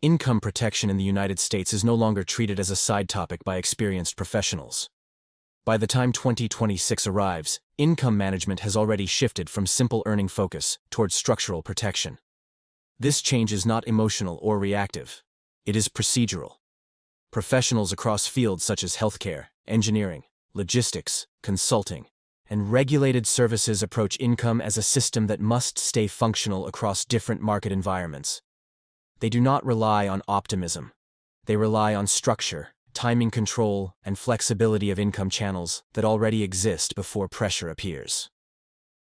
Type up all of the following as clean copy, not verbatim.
Income protection in the United States is no longer treated as a side topic by experienced professionals. By the time 2026 arrives, income management has already shifted from simple earning focus towards structural protection. This change is not emotional or reactive. It is procedural. Professionals across fields such as healthcare, engineering, logistics, consulting, and regulated services approach income as a system that must stay functional across different market environments. They do not rely on optimism. They rely on structure, timing control, and flexibility of income channels that already exist before pressure appears.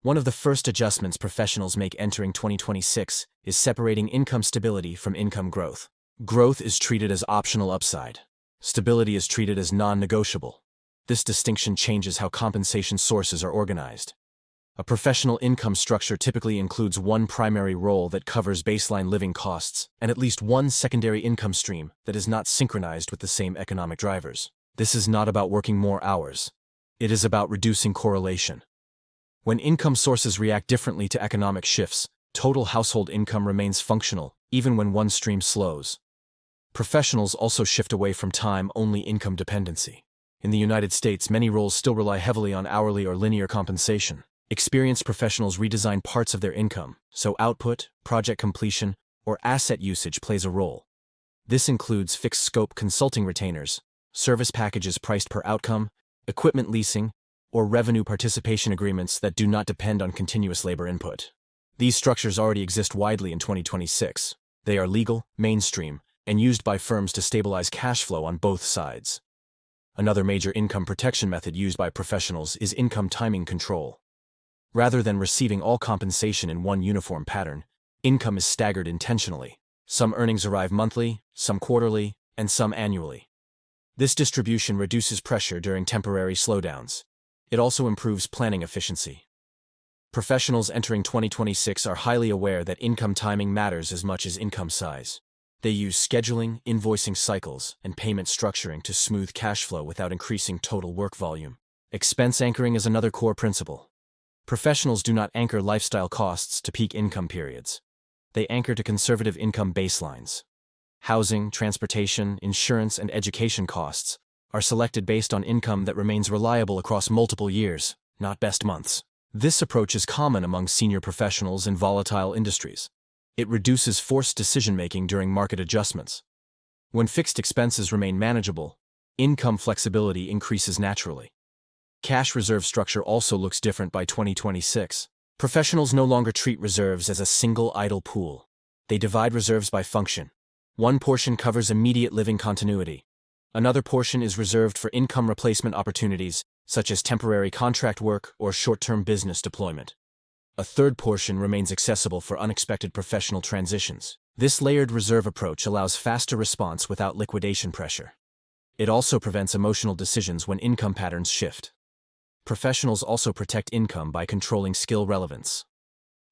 One of the first adjustments professionals make entering 2026 is separating income stability from income growth. Growth is treated as optional upside. Stability is treated as non-negotiable. This distinction changes how compensation sources are organized. A professional income structure typically includes one primary role that covers baseline living costs and at least one secondary income stream that is not synchronized with the same economic drivers. This is not about working more hours. It is about reducing correlation. When income sources react differently to economic shifts, total household income remains functional, even when one stream slows. Professionals also shift away from time-only income dependency. In the United States, many roles still rely heavily on hourly or linear compensation. Experienced professionals redesign parts of their income, so output, project completion, or asset usage plays a role. This includes fixed-scope consulting retainers, service packages priced per outcome, equipment leasing, or revenue participation agreements that do not depend on continuous labor input. These structures already exist widely in 2026. They are legal, mainstream, and used by firms to stabilize cash flow on both sides. Another major income protection method used by professionals is income timing control. Rather than receiving all compensation in one uniform pattern, income is staggered intentionally. Some earnings arrive monthly, some quarterly, and some annually. This distribution reduces pressure during temporary slowdowns. It also improves planning efficiency. Professionals entering 2026 are highly aware that income timing matters as much as income size. They use scheduling, invoicing cycles, and payment structuring to smooth cash flow without increasing total work volume. Expense anchoring is another core principle. Professionals do not anchor lifestyle costs to peak income periods. They anchor to conservative income baselines. Housing, transportation, insurance, and education costs are selected based on income that remains reliable across multiple years, not best months. This approach is common among senior professionals in volatile industries. It reduces forced decision-making during market adjustments. When fixed expenses remain manageable, income flexibility increases naturally. Cash reserve structure also looks different by 2026. Professionals no longer treat reserves as a single idle pool. They divide reserves by function. One portion covers immediate living continuity. Another portion is reserved for income replacement opportunities, such as temporary contract work or short-term business deployment. A third portion remains accessible for unexpected professional transitions. This layered reserve approach allows faster response without liquidation pressure. It also prevents emotional decisions when income patterns shift. Professionals also protect income by controlling skill relevance.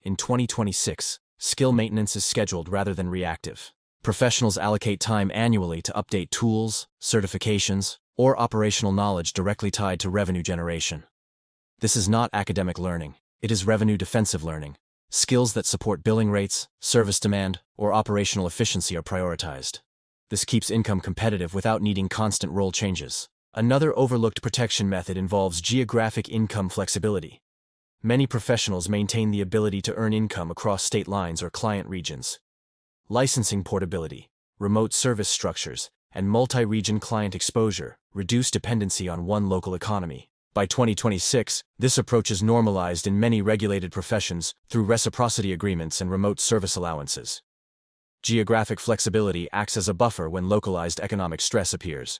In 2026, skill maintenance is scheduled rather than reactive. Professionals allocate time annually to update tools, certifications, or operational knowledge directly tied to revenue generation. This is not academic learning. It is revenue defensive learning. Skills that support billing rates, service demand, or operational efficiency are prioritized. This keeps income competitive without needing constant role changes. Another overlooked protection method involves geographic income flexibility. Many professionals maintain the ability to earn income across state lines or client regions. Licensing portability, remote service structures, and multi-region client exposure reduce dependency on one local economy. By 2026, this approach is normalized in many regulated professions through reciprocity agreements and remote service allowances. Geographic flexibility acts as a buffer when localized economic stress appears.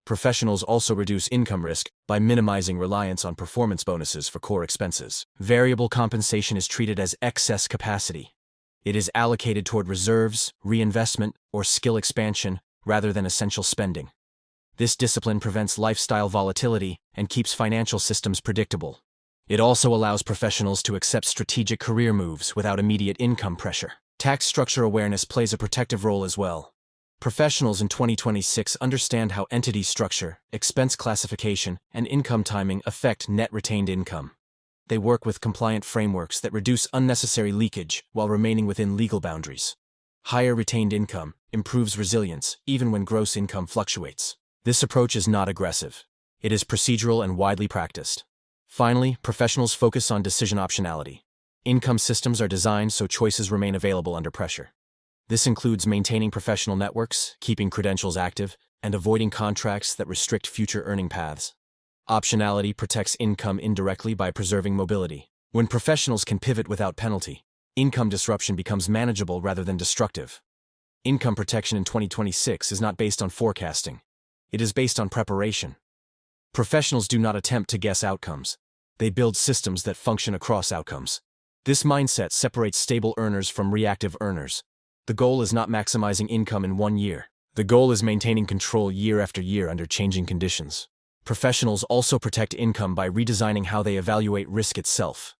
Professionals also reduce income risk by minimizing reliance on performance bonuses for core expenses. Variable compensation is treated as excess capacity. It is allocated toward reserves, reinvestment, or skill expansion rather than essential spending. This discipline prevents lifestyle volatility and keeps financial systems predictable. It also allows professionals to accept strategic career moves without immediate income pressure. Tax structure awareness plays a protective role as well. Professionals in 2026 understand how entity structure, expense classification, and income timing affect net retained income. They work with compliant frameworks that reduce unnecessary leakage while remaining within legal boundaries. Higher retained income improves resilience even when gross income fluctuates. This approach is not aggressive. It is procedural and widely practiced. Finally, professionals focus on decision optionality. Income systems are designed so choices remain available under pressure. This includes maintaining professional networks, keeping credentials active, and avoiding contracts that restrict future earning paths. Optionality protects income indirectly by preserving mobility. When professionals can pivot without penalty, income disruption becomes manageable rather than destructive. Income protection in 2026 is not based on forecasting. It is based on preparation. Professionals do not attempt to guess outcomes. They build systems that function across outcomes. This mindset separates stable earners from reactive earners. The goal is not maximizing income in one year. The goal is maintaining control year after year under changing conditions. Professionals also protect income by redesigning how they evaluate risk itself.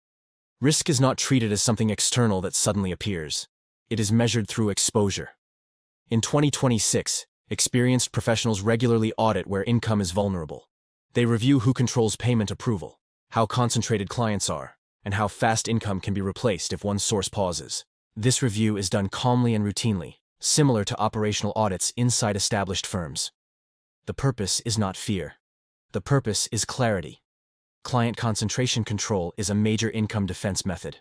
Risk is not treated as something external that suddenly appears. It is measured through exposure. In 2026, experienced professionals regularly audit where income is vulnerable. They review who controls payment approval, how concentrated clients are, and how fast income can be replaced if one source pauses. This review is done calmly and routinely, similar to operational audits inside established firms. The purpose is not fear. The purpose is clarity. Client concentration control is a major income defense method.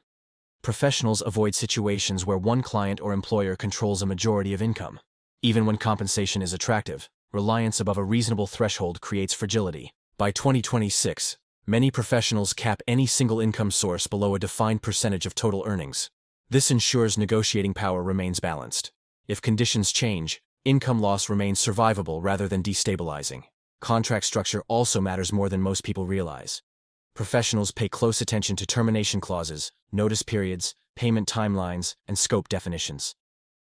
Professionals avoid situations where one client or employer controls a majority of income. Even when compensation is attractive, reliance above a reasonable threshold creates fragility. By 2026, many professionals cap any single income source below a defined percentage of total earnings. This ensures negotiating power remains balanced. If conditions change, income loss remains survivable rather than destabilizing. Contract structure also matters more than most people realize. Professionals pay close attention to termination clauses, notice periods, payment timelines, and scope definitions.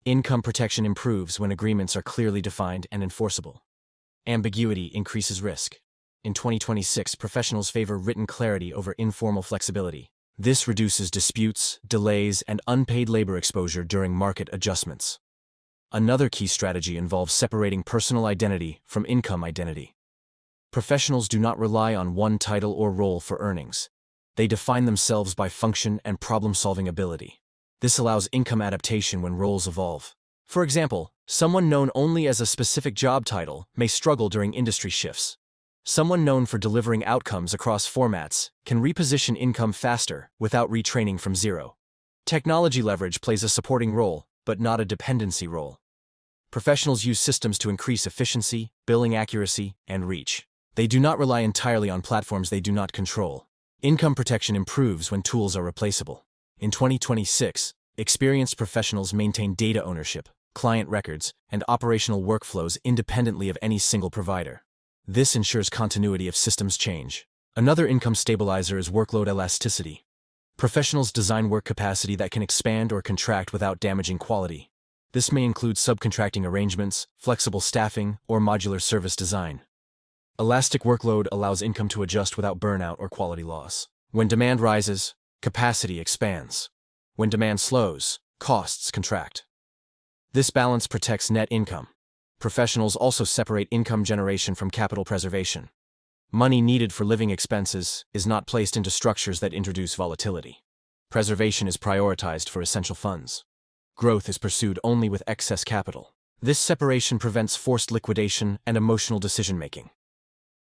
Income protection improves when agreements are clearly defined and enforceable. Ambiguity increases risk. In 2026, professionals favor written clarity over informal flexibility. This reduces disputes, delays, and unpaid labor exposure during market adjustments. Another key strategy involves separating personal identity from income identity. Professionals do not rely on one title or role for earnings. They define themselves by function and problem-solving ability. This allows income adaptation when roles evolve. For example, someone known only as a specific job title may struggle during industry shifts. Someone known for delivering outcomes across formats can reposition income faster without retraining from zero. Technology leverage plays a supporting role, but not a dependency role. Professionals use systems to increase efficiency, billing accuracy, and reach. They do not rely entirely on platforms they do not control. Income protection improves when tools are replaceable. In 2026, experienced professionals maintain data ownership, client records, and operational workflows independently of any single provider. This ensures continuity if systems change. Another income stabilizer is workload elasticity. Professionals design work capacity that can expand or contract without damaging quality. This may include subcontracting arrangements, flexible staffing, or modular service design. Elastic workload allows income to adjust without burnout or quality loss. When demand rises, capacity expands. When demand slows, costs contract. This balance protects net income. Professionals also separate income generation from capital preservation. Money needed for living expenses is not placed into structures that introduce volatility. Preservation is prioritized for essential funds. Growth is pursued only with excess capital. This separation prevents forced liquidation and emotional decision-making.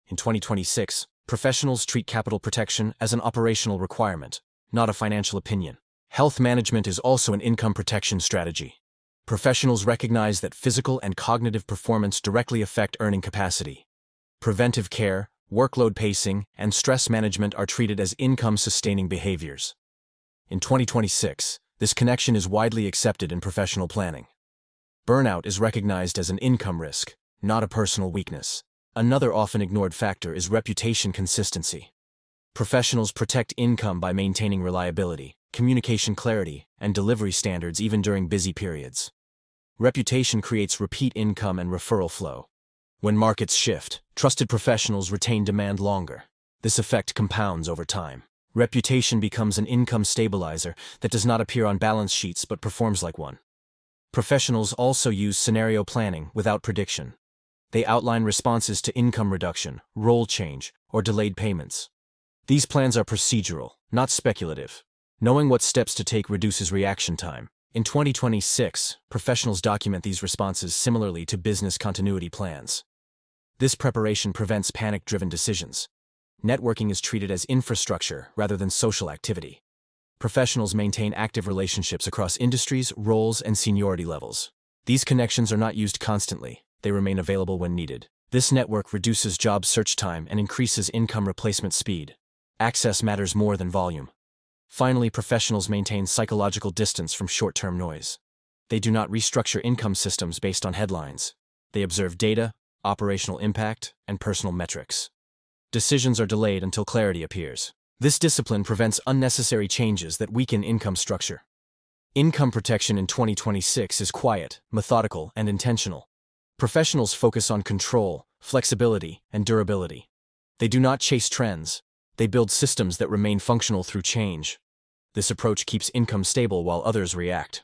In 2026, professionals treat capital protection as an operational requirement, not a financial opinion. Health management is also an income protection strategy. Professionals recognize that physical and cognitive performance directly affect earning capacity. Preventive care, workload pacing, and stress management are treated as income-sustaining behaviors. In 2026, this connection is widely accepted in professional planning. Burnout is recognized as an income risk, not a personal weakness. Another often ignored factor is reputation consistency. Professionals protect income by maintaining reliability, communication clarity, and delivery standards even during busy periods. Reputation creates repeat income and referral flow. When markets shift, trusted professionals retain demand longer. This effect compounds over time. Reputation becomes an income stabilizer that does not appear on balance sheets but performs like one. Professionals also use scenario planning without prediction. They outline responses to income reduction, role change, or delayed payments. These plans are procedural, not speculative. Knowing what steps to take reduces reaction time. In 2026, professionals document these responses similarly to business continuity plans. This preparation prevents panic-driven decisions. Networking is treated as infrastructure rather than social activity. Professionals maintain active relationships across industries, roles, and seniority levels. These connections are not used constantly, they remain available when needed. This network reduces job search time and increases income replacement speed. Access matters more than volume. Finally, professionals maintain psychological distance from short-term noise. They do not restructure income systems based on headlines. They observe data, operational impact, and personal metrics. Decisions are delayed until clarity appears. This discipline prevents unnecessary changes that weaken income structure. Income protection in 2026 is quiet, methodical, and intentional. Professionals focus on control, flexibility, and durability. They do not chase trends. They build systems that remain functional through change. This approach keeps income stable while others react.